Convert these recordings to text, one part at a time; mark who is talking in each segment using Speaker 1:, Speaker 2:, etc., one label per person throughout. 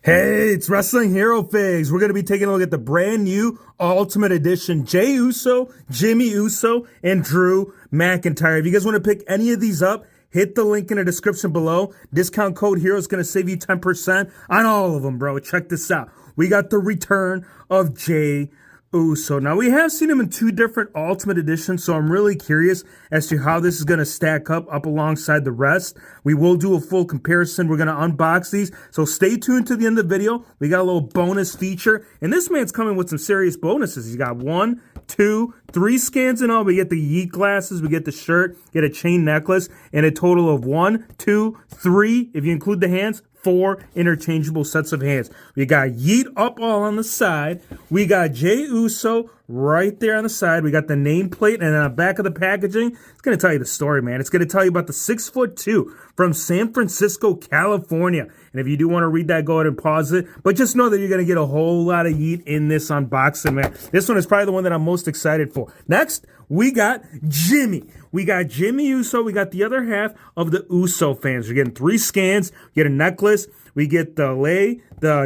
Speaker 1: Hey, it's Wrestling Hero Figs. We're going to be taking a look at the brand new Ultimate Edition Jey Uso, Jimmy Uso, and Drew McIntyre. If you guys want to pick any of these up, hit the link in the description below. Discount code HERO is going to save you 10% on all of them, bro. Check this out. We got the return of Jey Uso. Now, we have seen him in two different Ultimate Editions, so I'm really curious as to how this is going to stack up alongside the rest. We will do a full comparison. We're going to unbox these, so stay tuned to the end of the video. We got a little bonus feature, and this man's coming with some serious bonuses. He's got 1, 2, 3 scans in all. We get the Yeet glasses, we get the shirt, get a chain necklace, and a total of 1, 2, 3, if you include the hands, 4 interchangeable sets of hands. We got Yeet up all on the side. We got Jey Uso right there on the side. We got the nameplate, and on the back of the packaging, it's going to tell you the story, man. It's going to tell you about the 6'2" from San Francisco, California. And if you do want to read that, go ahead and pause it. But just know that you're going to get a whole lot of Yeet in this unboxing, man. This one is probably the one that I'm most excited for. Next, we got Jimmy. We got Jimmy Uso. We got the other half of the Uso fans. We're getting 3 scans. We get a necklace. We get the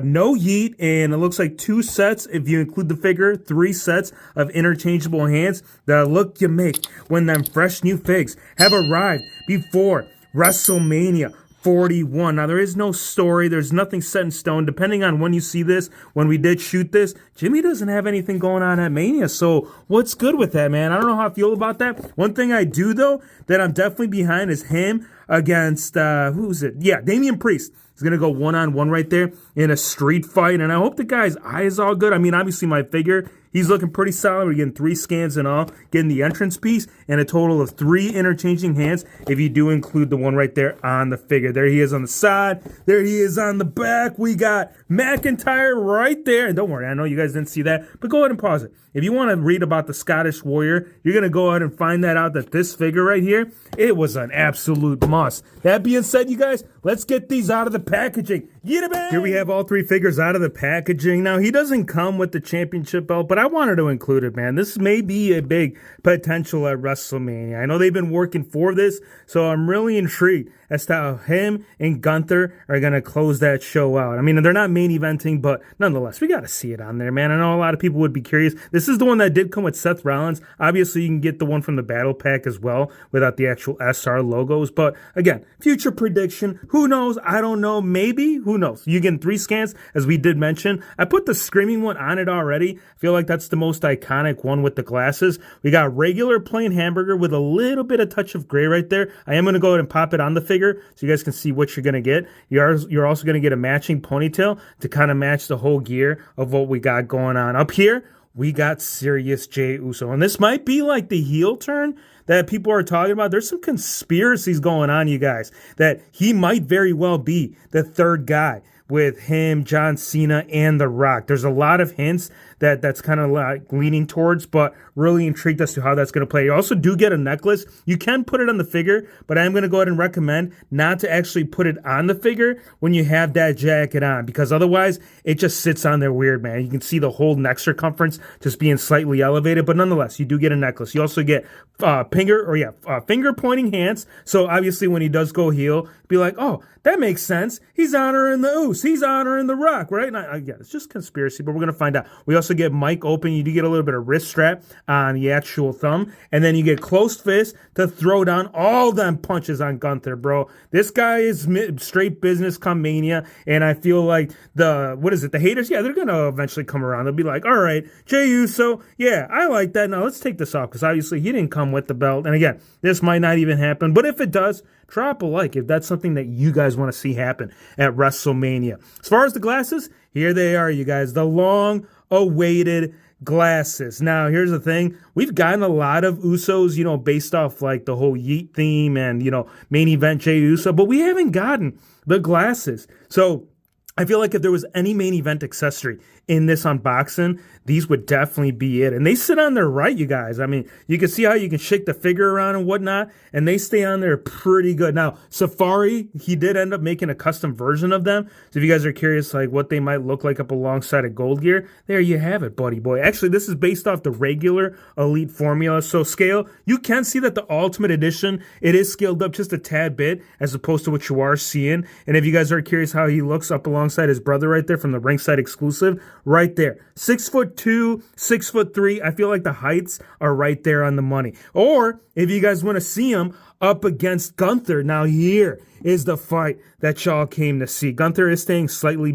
Speaker 1: no Yeet, and it looks like 2 sets, if you include the figure, 3 sets of interchangeable hands. The look you make when them fresh new figs have arrived before WrestleMania 41. Now, there is no story. There's nothing set in stone. Depending on when you see this, when we did shoot this, Jimmy doesn't have anything going on at Mania. So what's good with that, man? I don't know how I feel about that. One thing I do, though, that I'm definitely behind is him against, who's it? Yeah, Damian Priest. He's going to go one-on-one right there in a street fight. And I hope the guy's eye is all good. I mean, obviously, my figure, he's looking pretty solid. We're getting 3 scans and all, getting the entrance piece, and a total of 3 interchanging hands if you do include the one right there on the figure. There he is on the side. There he is on the back. We got McIntyre right there. And don't worry, I know you guys didn't see that, but go ahead and pause it. If you want to read about the Scottish Warrior, you're going to go ahead and find that out, that this figure right here, it was an absolute must. That being said, you guys, let's get these out of the packaging. Get it, man! Here we have all 3 figures out of the packaging. Now, he doesn't come with the championship belt, but I wanted to include it, man. This may be a big potential at WrestleMania. I know they've been working for this, so I'm really intrigued as to how him and Gunther are going to close that show out. I mean, they're not main eventing, but nonetheless, we got to see it on there, man. I know a lot of people would be curious. This is the one that did come with Seth Rollins. Obviously, you can get the one from the Battle Pack as well without the actual SR logos. But again, future prediction. Who knows? I don't know. Maybe. Who knows? You get 3 scans, as we did mention. I put the Screaming one on it already. I feel like that's the most iconic one with the glasses. We got regular plain hamburger with a little bit of touch of gray right there. I am going to go ahead and pop it on the figure so you guys can see what you're going to get. You're also going to get a matching ponytail to kind of match the whole gear of what we got going on. Up here, we got serious Jey Uso. And this might be like the heel turn that people are talking about. There's some conspiracies going on, you guys, that he might very well be the third guy with him, John Cena, and The Rock. There's a lot of hints that's kind of like leaning towards, but really intrigued as to how that's going to play. You also do get a necklace. You can put it on the figure, but I am going to go ahead and recommend not to actually put it on the figure when you have that jacket on, because otherwise it just sits on there weird, man. You can see the whole neck circumference just being slightly elevated, but nonetheless, you do get a necklace. You also get finger pointing hands. So obviously when he does go heel, be like, oh, that makes sense. He's honoring the Uso. He's honoring The Rock, right? And again, it's just conspiracy, but we're going to find out. We also get mic open. You do get a little bit of wrist strap on the actual thumb. And then you get closed fist to throw down all them punches on Gunther, bro. This guy is straight business come Mania. And I feel like the haters? Yeah, they're going to eventually come around. They'll be like, all right, Jey Uso, yeah, I like that. Now let's take this off, because obviously he didn't come with the belt. And again, this might not even happen. But if it does, drop a like if that's something that you guys want to see happen at WrestleMania. As far as the glasses, here they are, you guys. The long-awaited glasses. Now, here's the thing. We've gotten a lot of Usos, based off like the whole Yeet theme and, main event Jey Uso, but we haven't gotten the glasses. So I feel like if there was any main event accessory in this unboxing, these would definitely be it. And they sit on there right, you guys. I mean, you can see how you can shake the figure around and whatnot, and they stay on there pretty good. Now, Safari, he did end up making a custom version of them. So if you guys are curious, like what they might look like up alongside a Gold Gear, there you have it, buddy boy. Actually, this is based off the regular Elite formula. So scale, you can see that the Ultimate Edition, it is scaled up just a tad bit as opposed to what you are seeing. And if you guys are curious how he looks up along alongside his brother right there from the ringside exclusive right there. 6'2", 6'3". I feel like the heights are right there on the money. Or if you guys want to see him up against Gunther, now here is the fight that y'all came to see. Gunther is staying slightly,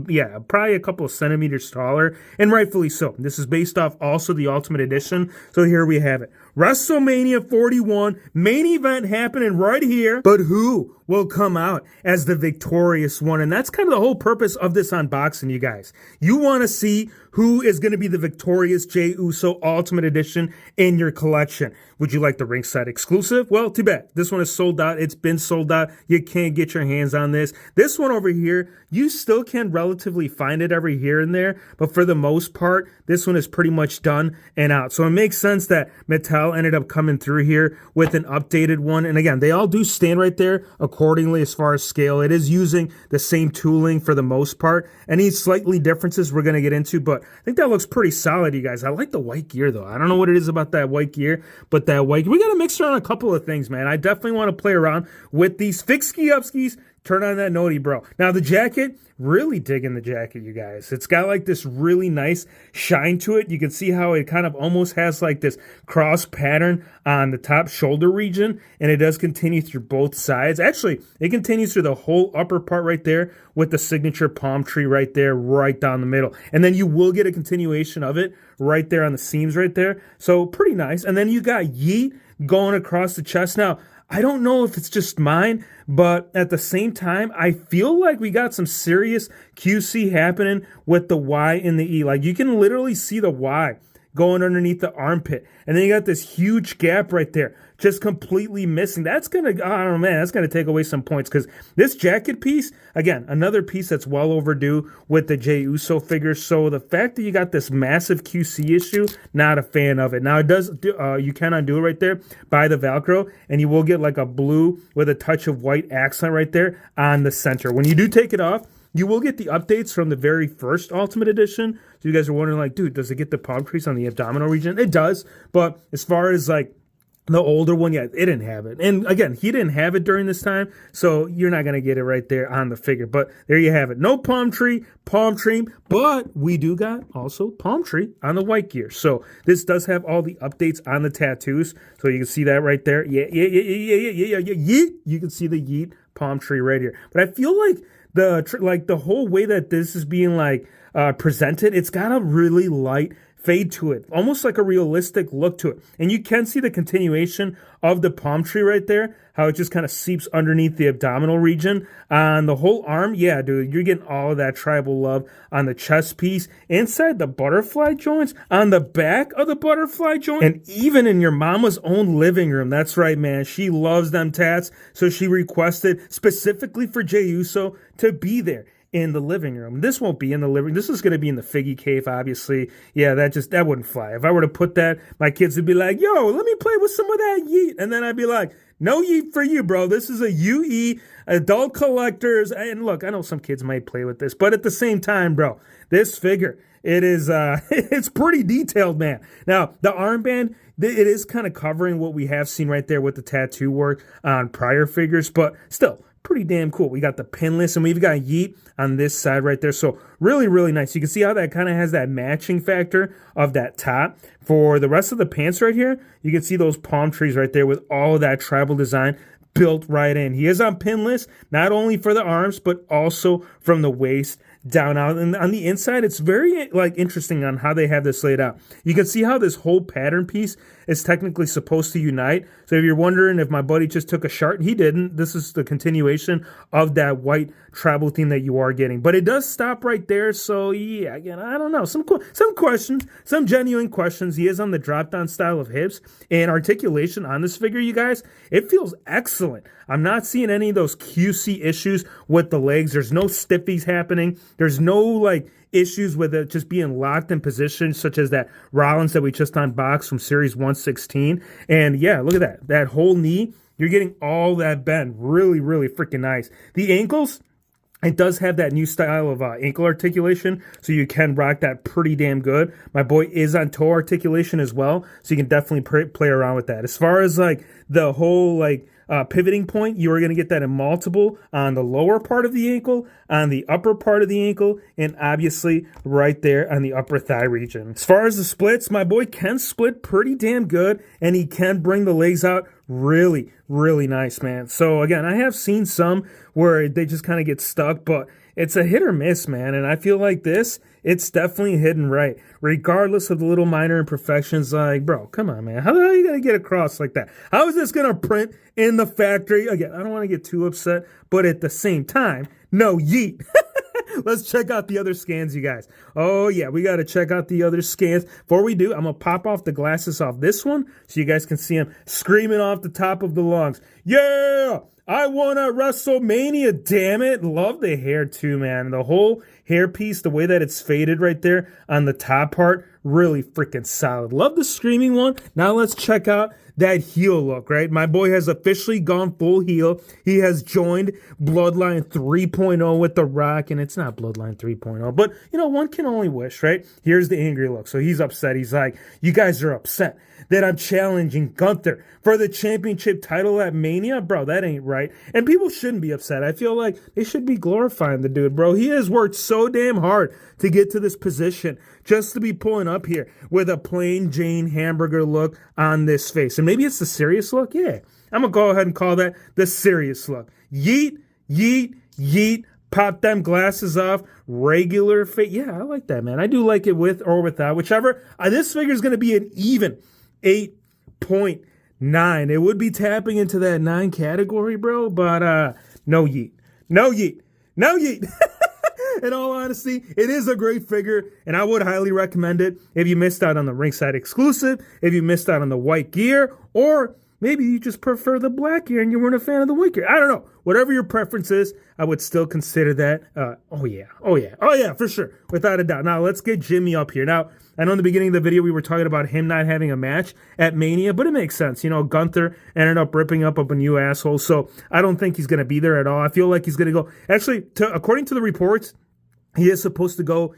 Speaker 1: probably a couple of centimeters taller, and rightfully so. This is based off also the Ultimate Edition, so here we have it. WrestleMania 41, main event happening right here, but who will come out as the victorious one? And that's kind of the whole purpose of this unboxing, you guys. You want to see who is going to be the victorious Jey Uso Ultimate Edition in your collection. Would you like the ringside exclusive? Well, too bad. This one is sold out. It's been sold out. You can't get your hands on this. This one over here, you still can relatively find it every here and there, but for the most part, this one is pretty much done and out. So it makes sense that Mattel ended up coming through here with an updated one. And again, they all do stand right there accordingly as far as scale. It is using the same tooling for the most part. Any slightly differences we're going to get into, but I think that looks pretty solid, you guys. I like the white gear, though. I don't know what it is about that white gear, but that white, we got to mix around a couple of things, man. I definitely want to play around with these fix ski up skis. Turn on that noti, bro. Now, the jacket, really digging the jacket, you guys. It's got like this really nice shine to it. You can see how it kind of almost has like this cross pattern on the top shoulder region, and it does continue through both sides. Actually, it continues through the whole upper part right there with the signature palm tree right there, right down the middle. And then you will get a continuation of it right there on the seams right there. So pretty nice. And then you got Yeet going across the chest. Now, I don't know if it's just mine, but at the same time, I feel like we got some serious QC happening with the Y and the E. Like, you can literally see the Y going underneath the armpit. And then you got this huge gap right there, just completely missing. That's going to, I don't know, man, that's going to take away some points because this jacket piece, again, another piece that's well overdue with the Jey Uso figure. So the fact that you got this massive QC issue, not a fan of it. Now, it does, you can undo it right there by the Velcro, and you will get like a blue with a touch of white accent right there on the center. When you do take it off, you will get the updates from the very first Ultimate Edition. So you guys are wondering, like, dude, does it get the palm crease on the abdominal region? It does. But as far as, like, the older one, yeah, it didn't have it. And, again, he didn't have it during this time, so you're not going to get it right there on the figure. But there you have it. No palm tree, but we do got also palm tree on the white gear. So this does have all the updates on the tattoos. So you can see that right there. Yeah. Yeet. You can see the Yeet palm tree right here. But I feel like the whole way that this is being presented, it's got a really light fade to it, almost like a realistic look to it. And you can see the continuation of the palm tree right there, how it just kind of seeps underneath the abdominal region. On the whole arm, yeah, dude, you're getting all of that tribal love on the chest piece, inside the butterfly joints, on the back of the butterfly joint, and even in your mama's own living room. That's right, man. She loves them tats, so she requested specifically for Jey Uso to be there in the living room. This won't be in the living room. This is going to be in the figgy cave, obviously. Yeah, that wouldn't fly. If I were to put that, my kids would be like, yo, let me play with some of that Yeet. And then I'd be like, no Yeet for you, bro. This is a UE, adult collectors. And look, I know some kids might play with this, but at the same time, bro, this figure, it is, it's pretty detailed, man. Now, the armband, it is kind of covering what we have seen right there with the tattoo work on prior figures, but still, pretty damn cool. We got the pinless, and we've got Yeet on this side right there. So really, really nice. You can see how that kind of has that matching factor of that top. For the rest of the pants right here, you can see those palm trees right there with all of that tribal design built right in. He is on pinless, not only for the arms, but also from the waist down out. And on the inside, it's very interesting on how they have this laid out. You can see how this whole pattern piece is technically supposed to unite. So if you're wondering if my buddy just took a shart, he didn't. This is the continuation of that white tribal theme that you are getting. But it does stop right there. So yeah, again, I don't know. Some questions, some genuine questions. He is on the drop-down style of hips and articulation on this figure, you guys. It feels excellent. I'm not seeing any of those QC issues with the legs. There's no stiffies happening. There's no issues with it just being locked in position, such as that Rollins that we just unboxed from Series 116. And yeah, look at that. That whole knee, you're getting all that bend. Really, really freaking nice. The ankles, it does have that new style of ankle articulation, so you can rock that pretty damn good. My boy is on toe articulation as well, so you can definitely play around with that. As far as the whole pivoting point, you are going to get that in multiple on the lower part of the ankle, on the upper part of the ankle, and obviously right there on the upper thigh region. As far as the splits, my boy can split pretty damn good, and he can bring the legs out really, really nice, man. So again, I have seen some where they just kind of get stuck, but it's a hit or miss, man. And I feel like this, it's definitely hidden right, regardless of the little minor imperfections. Like, bro, come on, man. How are you going to get across like that? How is this going to print in the factory? Again, I don't want to get too upset, but at the same time, no yeet. Let's check out the other scans, you guys. Oh, yeah, we got to check out the other scans. Before we do, I'm going to pop off the glasses off this one so you guys can see him screaming off the top of the lungs. Yeah, I won at WrestleMania, damn it. Love the hair too, man. The whole hairpiece, the way that it's faded right there on the top part, really freaking solid. Love the screaming one. Now let's check out that heel look, right? My boy has officially gone full heel. He has joined Bloodline 3.0 with The Rock, and it's not Bloodline 3.0, but, you know, one can only wish, right? Here's the angry look. So he's upset. He's like, you guys are upset that I'm challenging Gunther for the championship title at Mania? Bro, that ain't right. And people shouldn't be upset. I feel like they should be glorifying the dude, bro. He has worked so damn hard to get to this position just to be pulling up here with a plain Jane hamburger look on this face. And maybe it's the serious look? Yeah. I'm going to go ahead and call that the serious look. Yeet, yeet, yeet. Pop them glasses off. Regular face. Yeah, I like that, man. I do like it with or without. Whichever. This figure is going to be an even 8.9. It would be tapping into that 9 category, bro, but no yeet. No yeet. No yeet. In all honesty, it is a great figure, and I would highly recommend it if you missed out on the ringside exclusive, if you missed out on the white gear, or maybe you just prefer the black gear and you weren't a fan of the white gear. I don't know. Whatever your preference is, I would still consider that. Oh, yeah, for sure. Without a doubt. Now, let's get Jimmy up here. Now, I know in the beginning of the video we were talking about him not having a match at Mania, but it makes sense. You know, Gunther ended up ripping up a new asshole, so I don't think he's going to be there at all. I feel like he's going to go. Actually, according to the reports, he is supposed to go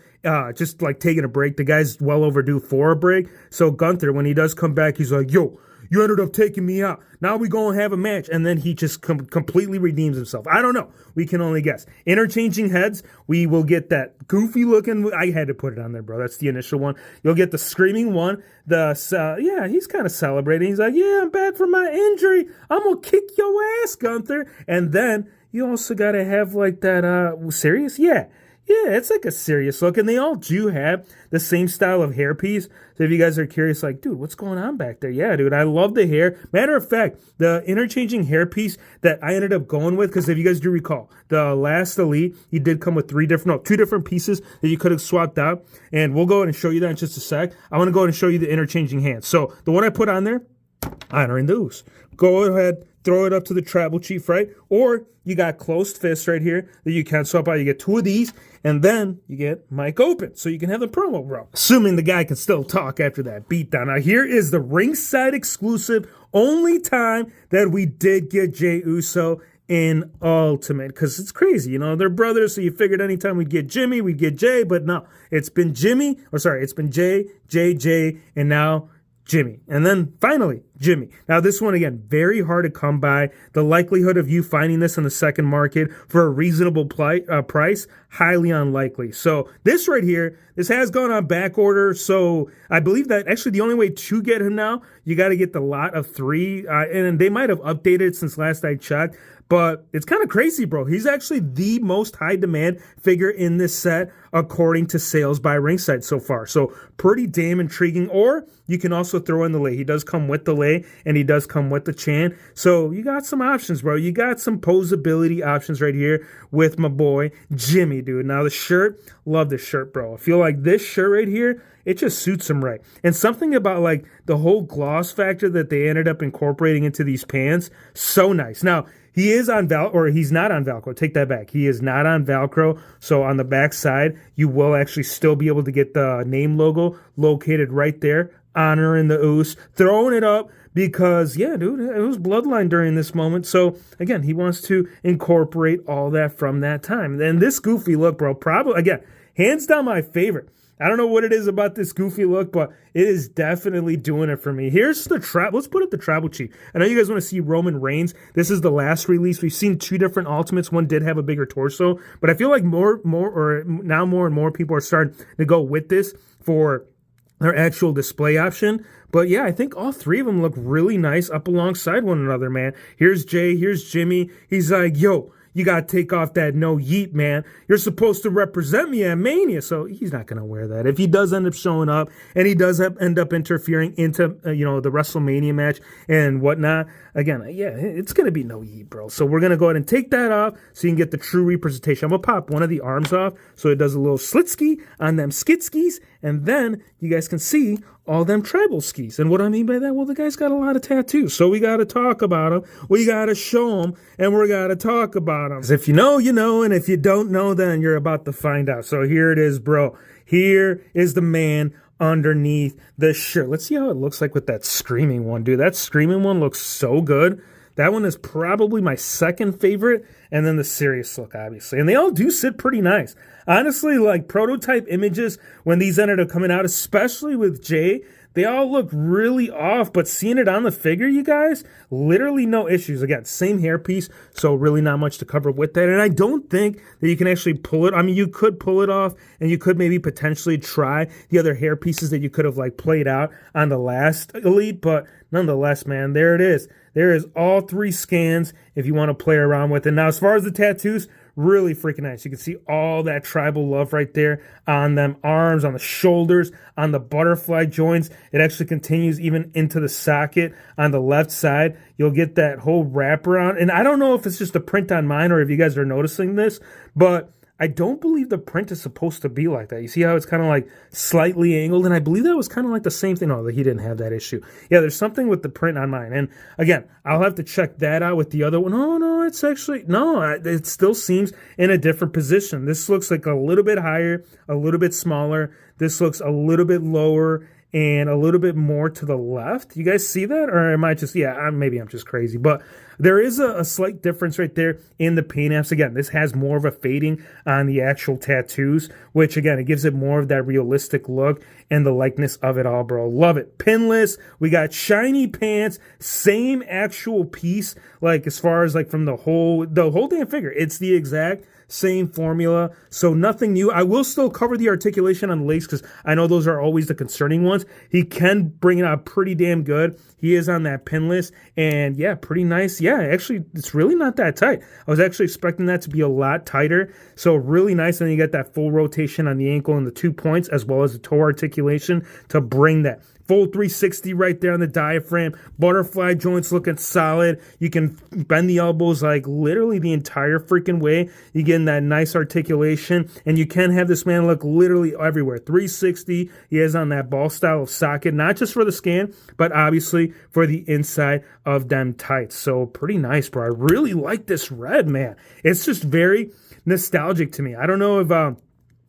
Speaker 1: just like taking a break. The guy's well overdue for a break. So Gunther, when he does come back, he's like, yo, you ended up taking me out. Now we going to have a match. And then he just completely redeems himself. I don't know. We can only guess. Interchanging heads, we will get that goofy looking. I had to put it on there, bro. That's the initial one. You'll get the screaming one. Yeah, he's kind of celebrating. He's like, yeah, I'm back from my injury. I'm going to kick your ass, Gunther. And then you also got to have like that serious. Yeah, it's like a serious look, and they all do have the same style of hairpiece. So if you guys are curious, like, dude, what's going on back there? Yeah, dude, I love the hair. Matter of fact, the interchanging hairpiece that I ended up going with, because if you guys do recall, the last Elite, he did come with two different pieces that you could have swapped out, and we'll go ahead and show you that in just a sec. I want to go ahead and show you the interchanging hands. So the one I put on there, honoring those. Go ahead, throw it up to the tribal chief, right? Or you got closed fists right here that you can swap out. You get 2 of these, and then you get mic open, so you can have the promo, bro. Assuming the guy can still talk after that beatdown. Now, here is the ringside exclusive, only time that we did get Jey Uso in Ultimate, because it's crazy, you know, they're brothers, so you figured anytime we'd get Jimmy, we'd get Jay, but no, it's been it's been Jay, and now Jimmy. And then finally, Jimmy. Now this one, again, very hard to come by. The likelihood of you finding this in the second market for a reasonable price, highly unlikely. So this right here, this has gone on back order. So I believe that actually the only way to get him now, you got to get the lot of 3. And they might have updated since last I checked. But it's kind of crazy, bro. He's actually the most high demand figure in this set, according to sales by Ringside so far. So pretty damn intriguing. Or you can also throw in the lei. He does come with the lei, and he does come with the chan. So you got some options, bro. You got some posability options right here with my boy Jimmy, dude. Now the shirt, love this shirt, bro. I feel like this shirt right here, it just suits him right. And something about like the whole gloss factor that they ended up incorporating into these pants, so nice. Now, he is on he's not on Velcro. Take that back. He is not on Velcro. So on the back side, you will actually still be able to get the name logo located right there, honoring the Oos, throwing it up because, yeah, dude, it was Bloodline during this moment. So, again, he wants to incorporate all that from that time. And this goofy look, bro, probably, again, hands down my favorite. I don't know what it is about this goofy look, but it is definitely doing it for me. Here's the trap. Let's put it the tribal chief. I know you guys want to see Roman Reigns. This is the last release. We've seen 2 different ultimates. One did have a bigger torso, but I feel like more and more people are starting to go with this for their actual display option. But yeah, I think all 3 of them look really nice up alongside one another, man. Here's Jay, here's Jimmy. He's like, yo, you got to take off that no yeet, man. You're supposed to represent me at Mania. So he's not going to wear that. If he does end up showing up and he does end up interfering into, the WrestleMania match and whatnot, again, yeah, it's going to be no yeet, bro. So we're going to go ahead and take that off so you can get the true representation. I'm going to pop one of the arms off so it does a little slitski on them skitskis. And then you guys can see all them tribal skis. And what I mean by that, well, the guy's got a lot of tattoos. So we got to talk about them. We got to show them. And we got to talk about them. If you know, you know. And if you don't know, then you're about to find out. So here it is, bro. Here is the man underneath the shirt. Let's see how it looks like with that screaming one, dude. That screaming one looks so good. That one is probably my second favorite, and then the serious look, obviously. And they all do sit pretty nice. Honestly, like prototype images, when these ended up coming out, especially with Jay, they all look really off, but seeing it on the figure, you guys, literally no issues. Again, same hairpiece, so really not much to cover with that. And I don't think that you can actually pull it. I mean, you could pull it off, and you could maybe potentially try the other hair pieces that you could have like played out on the last Elite, but nonetheless, man, there it is. There is all 3 scans if you want to play around with it. Now, as far as the tattoos, really freaking nice. You can see all that tribal love right there on them arms, on the shoulders, on the butterfly joints. It actually continues even into the socket on the left side. You'll get that whole wraparound. And I don't know if it's just a print on mine or if you guys are noticing this, but I don't believe the print is supposed to be like that. You see how it's kind of like slightly angled? And I believe that was kind of like the same thing. Oh, he didn't have that issue. Yeah, there's something with the print on mine. And again, I'll have to check that out with the other one. Oh, no, it's actually, no, it still seems in a different position. This looks like a little bit higher, a little bit smaller. This looks a little bit lower and a little bit more to the left. You guys see that? Or am I just, maybe I'm just crazy. But there is a slight difference right there in the paint apps. Again, this has more of a fading on the actual tattoos, which again, it gives it more of that realistic look and the likeness of it all, bro. Love it. Pinless. We got shiny pants, same actual piece, like as far as like from the whole damn figure. It's the exact same formula, so nothing new. I will still cover the articulation on the legs because I know those are always the concerning ones. He can bring it out pretty damn good. He is on that pinless, and yeah, pretty nice. Yeah, actually, it's really not that tight. I was actually expecting that to be a lot tighter, so really nice. And you get that full rotation on the ankle and the 2 points, as well as the toe articulation to bring that full 360 right there on the diaphragm. Butterfly joints looking solid. You can bend the elbows like literally the entire freaking way. You get that nice articulation, and you can have this man look literally everywhere. 360. He is on that ball style of socket, not just for the scan, but obviously for the inside of them tights. So pretty nice, bro. I really like this red, man. It's just very nostalgic to me. I don't know if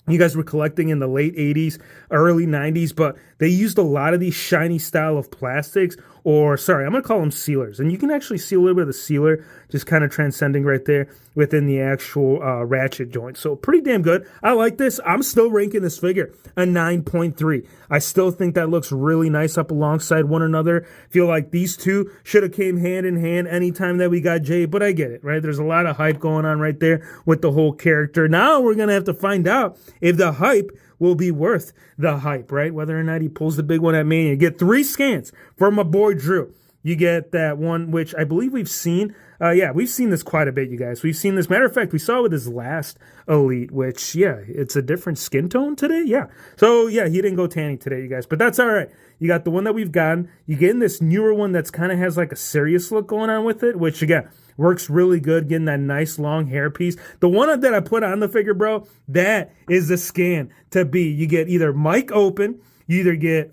Speaker 1: you guys were collecting in the late 80s, early 90s, but they used a lot of these shiny style of plastics, or sorry, I'm going to call them sealers. And you can actually see a little bit of the sealer just kind of transcending right there within the actual ratchet joint. So pretty damn good. I like this. I'm still ranking this figure a 9.3. I still think that looks really nice up alongside one another. Feel like these two should have came hand in hand anytime that we got Jay, but I get it, right? There's a lot of hype going on right there with the whole character. Now we're going to have to find out if the hype will be worth the hype, right? Whether or not he pulls the big one at Mania. You get 3 scans from my boy Drew. You get that one, which I believe we've seen. We've seen this quite a bit, you guys. We've seen this. Matter of fact, we saw it with his last Elite, which, it's a different skin tone today. Yeah. So, he didn't go tanning today, you guys. But that's all right. You got the one that we've gotten. You get in this newer one that's kind of has like a serious look going on with it, which, again, works really good, getting that nice long hair piece. The one that I put on the figure, bro, that is the scan to be. You get either mic open, you either get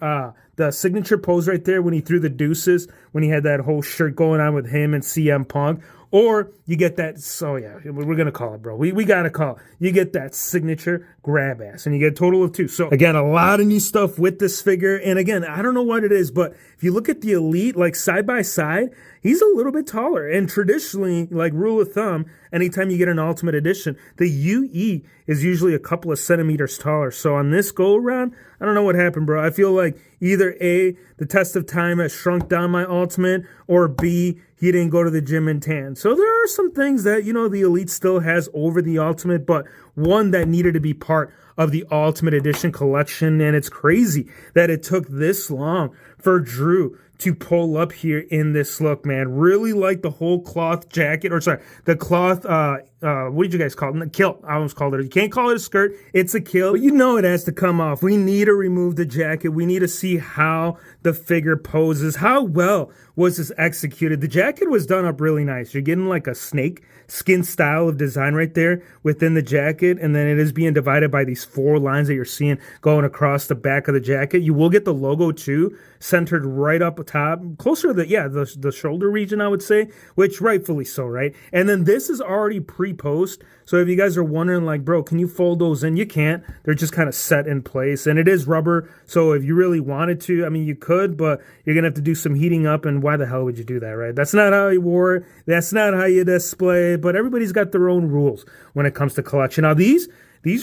Speaker 1: the signature pose right there when he threw the deuces, when he had that whole shirt going on with him and CM Punk. Or you get that, so yeah, we're going to call it, bro. We got to call it. You get that signature grab ass, and you get a total of 2. So, again, a lot of new stuff with this figure. And again, I don't know what it is, but if you look at the Elite, like side by side, he's a little bit taller. And traditionally, like rule of thumb, anytime you get an Ultimate Edition, the UE is usually a couple of centimeters taller. So on this go around, I don't know what happened, bro. I feel like either A, the test of time has shrunk down my Ultimate, or B, he didn't go to the gym and tan. So there are some things that, you know, the Elite still has over the Ultimate, but one that needed to be part of the Ultimate Edition collection. And it's crazy that it took this long for Drew to pull up here in this look, man. Really like the whole cloth jacket, or sorry, the cloth, what did you guys call it? The kilt. I almost called it. You can't call it a skirt. It's a kilt. But you know it has to come off. We need to remove the jacket. We need to see how the figure poses. How well was this executed? The jacket was done up really nice. You're getting like a snake skin style of design right there within the jacket, and then it is being divided by these 4 lines that you're seeing going across the back of the jacket. You will get the logo too, centered right up top, closer to the shoulder region, I would say, which rightfully so, right? And then this is already pre-post, so if you guys are wondering, like, bro, can you fold those in? You can't. They're just kind of set in place, and it is rubber, so if you really wanted to, I mean, you could, but you're gonna have to do some heating up, and why the hell would you do that, right? That's not how you wore it. That's not how you display it, but everybody's got their own rules when it comes to collection. Now, these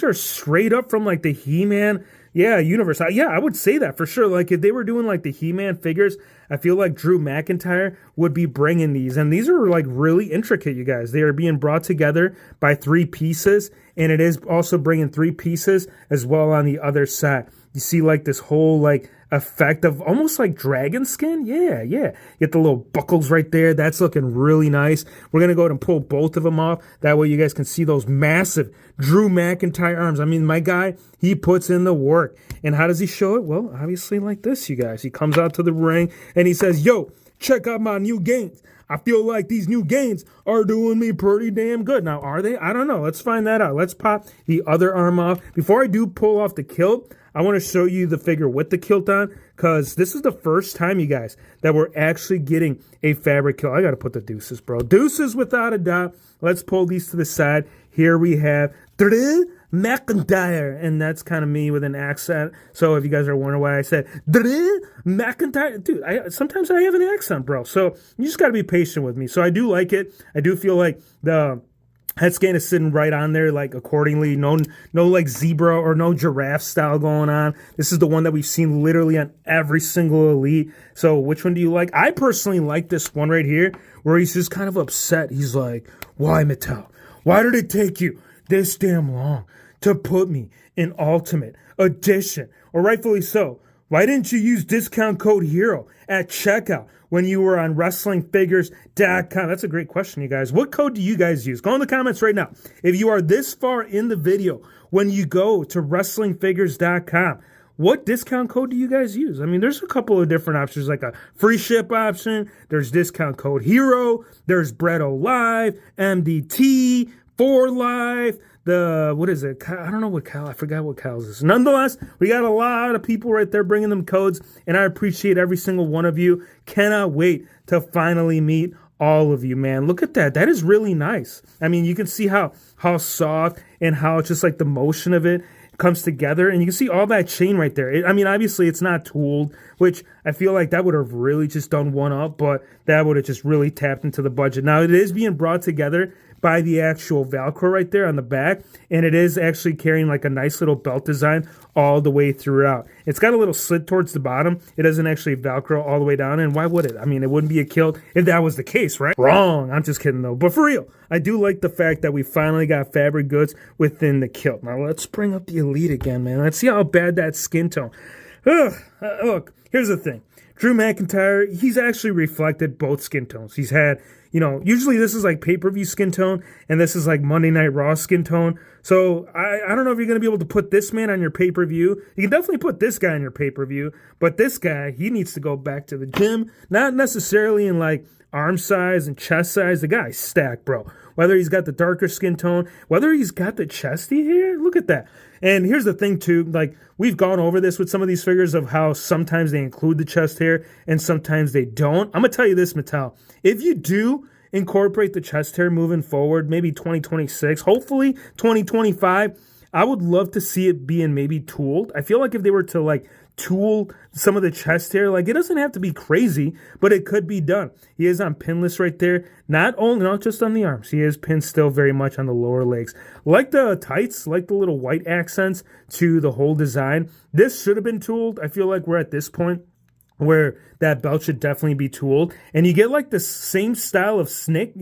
Speaker 1: are straight up from, like, the He-Man, universe. I would say that for sure. Like, if they were doing, like, the He-Man figures, I feel like Drew McIntyre would be bringing these. And these are, like, really intricate, you guys. They are being brought together by 3 pieces, and it is also bringing 3 pieces as well on the other side. You see, like, this whole, like, effect of almost like dragon skin. Yeah. You get the little buckles right there. That's looking really nice. We're going to go ahead and pull both of them off. That way you guys can see those massive Drew McIntyre arms. I mean, my guy, he puts in the work. And how does he show it? Well, obviously like this, you guys. He comes out to the ring and he says, yo, check out my new gains. I feel like these new gains are doing me pretty damn good. Now, are they? I don't know. Let's find that out. Let's pop the other arm off. Before I do pull off the kilt, I want to show you the figure with the kilt on, because this is the first time, you guys, that we're actually getting a fabric kilt. I got to put the deuces, bro. Deuces without a doubt. Let's pull these to the side. Here we have Drew McIntyre, and that's kind of me with an accent. So if you guys are wondering why I said Drew McIntyre, dude, sometimes I have an accent, bro. So you just got to be patient with me. So I do like it. I do feel like the head scan is sitting right on there, like, accordingly. No like zebra or no giraffe style going on. This is the one that we've seen literally on every single Elite. So which one do you like? I personally like this one right here, where he's just kind of upset. He's like, why, Mattel? Why did it take you this damn long to put me in Ultimate Edition? Or rightfully so. Why didn't you use discount code HERO at checkout when you were on WrestlingFigures.com? That's a great question, you guys. What code do you guys use? Go in the comments right now. If you are this far in the video, when you go to WrestlingFigures.com, what discount code do you guys use? I mean, there's a couple of different options, like a free ship option. There's discount code HERO. There's Bretto Live, MDT, 4Life. What is it? I don't know what Cal, I forgot what Cal's is. Nonetheless, we got a lot of people right there bringing them codes, and I appreciate every single one of you. Cannot wait to finally meet all of you, man. Look at that. That is really nice. I mean, you can see how soft and how it's just like the motion of it comes together, and you can see all that chain right there. I mean, obviously it's not tooled, which I feel like that would have really just done one up, but that would have just really tapped into the budget. Now, it is being brought together by the actual Velcro right there on the back, and it is actually carrying like a nice little belt design all the way throughout. It's got a little slit towards the bottom. It doesn't actually Velcro all the way down, and why would it? I mean, it wouldn't be a kilt if that was the case, right? Wrong. I'm just kidding, though. But for real, I do like the fact that we finally got fabric goods within the kilt. Now, let's bring up the Elite again, man. Let's see how bad that skin tone. Look, here's the thing. Drew McIntyre, he's actually reflected both skin tones. He's had, usually this is like pay-per-view skin tone, and this is like Monday Night Raw skin tone. So I don't know if you're going to be able to put this man on your pay-per-view. You can definitely put this guy on your pay-per-view, but this guy, he needs to go back to the gym. Not necessarily in like arm size and chest size. The guy's stacked, bro. whether he's got the darker skin tone, whether he's got the chesty hair. Look at that. And here's the thing too, like we've gone over this with some of these figures of how sometimes they include the chest hair and sometimes they don't. I'm going to tell you this, Mattel. If you do incorporate the chest hair moving forward, maybe 2026, hopefully 2025, I would love to see it being maybe tooled. I feel like if they were to like tool some of the chest hair, like it doesn't have to be crazy, but it could be done. He is on pinless right there, not just on the arms. He is pinned still very much on the lower legs. Like the tights, like the little white accents to the whole design. This should have been tooled. I feel like we're at this point where that belt should definitely be tooled. And you get like the same style of snake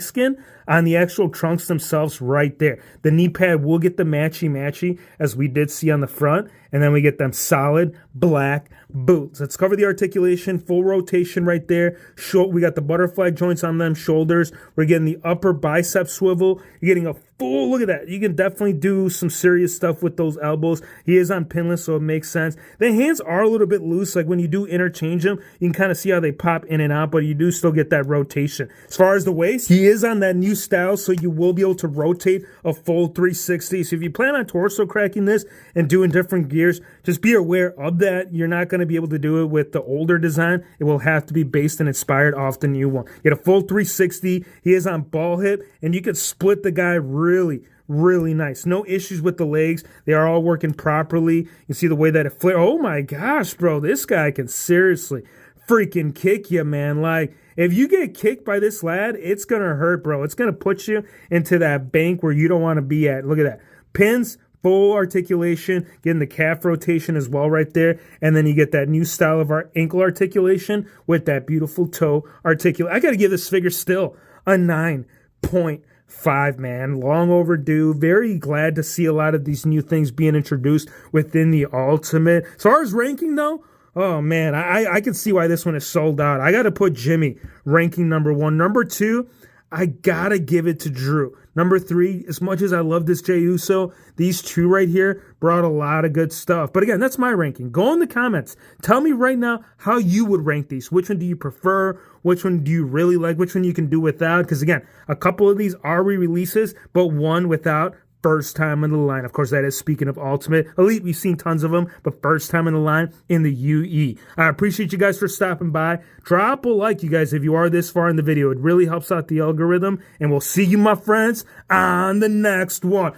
Speaker 1: skin on the actual trunks themselves right there. The knee pad will get the matchy as we did see on the front. And then we get them solid black boots. Let's cover the articulation, full rotation right there. We got the butterfly joints on them shoulders. We're getting the upper bicep swivel. You're getting a full, look at that. You can definitely do some serious stuff with those elbows. He is on pinless, so it makes sense. The hands are a little bit loose. Like when you do interchange them, you can kind of see how they pop in and out, but you do still get that rotation. As far as the waist, he is on that new style, so you will be able to rotate a full 360. So if you plan on torso cracking this and doing different gears, just be aware of that. You're not going to be able to do it with the older design. It will have to be based and inspired off the new one. Get a full 360. He is on ball hip, and you can split the guy really nice. No issues with the legs. They are all working properly. You see the way that it flares. Oh my gosh, bro. This guy can seriously freaking kick you, man. Like, if you get kicked by this lad, it's going to hurt, bro. It's going to put you into that bank where you don't want to be at. Look at that. Pins, full articulation, getting the calf rotation as well right there. And then you get that new style of our ankle articulation with that beautiful toe articulation. I got to give this figure still a 9.5, man. Long overdue. Very glad to see a lot of these new things being introduced within the Ultimate. As far as ranking, though, oh, man, I can see why this one is sold out. I got to put Jimmy ranking number 1. Number 2, I got to give it to Drew. Number 3, as much as I love this Jey Uso, these two right here brought a lot of good stuff. But again, that's my ranking. Go in the comments. Tell me right now how you would rank these. Which one do you prefer? Which one do you really like? Which one you can do without? Because again, a couple of these are re-releases, but one without. First time in the line. Of course, that is speaking of Ultimate. Elite, we've seen tons of them, but first time in the line in the UE. I appreciate you guys for stopping by. Drop a like, you guys, if you are this far in the video. It really helps out the algorithm, and we'll see you, my friends, on the next one.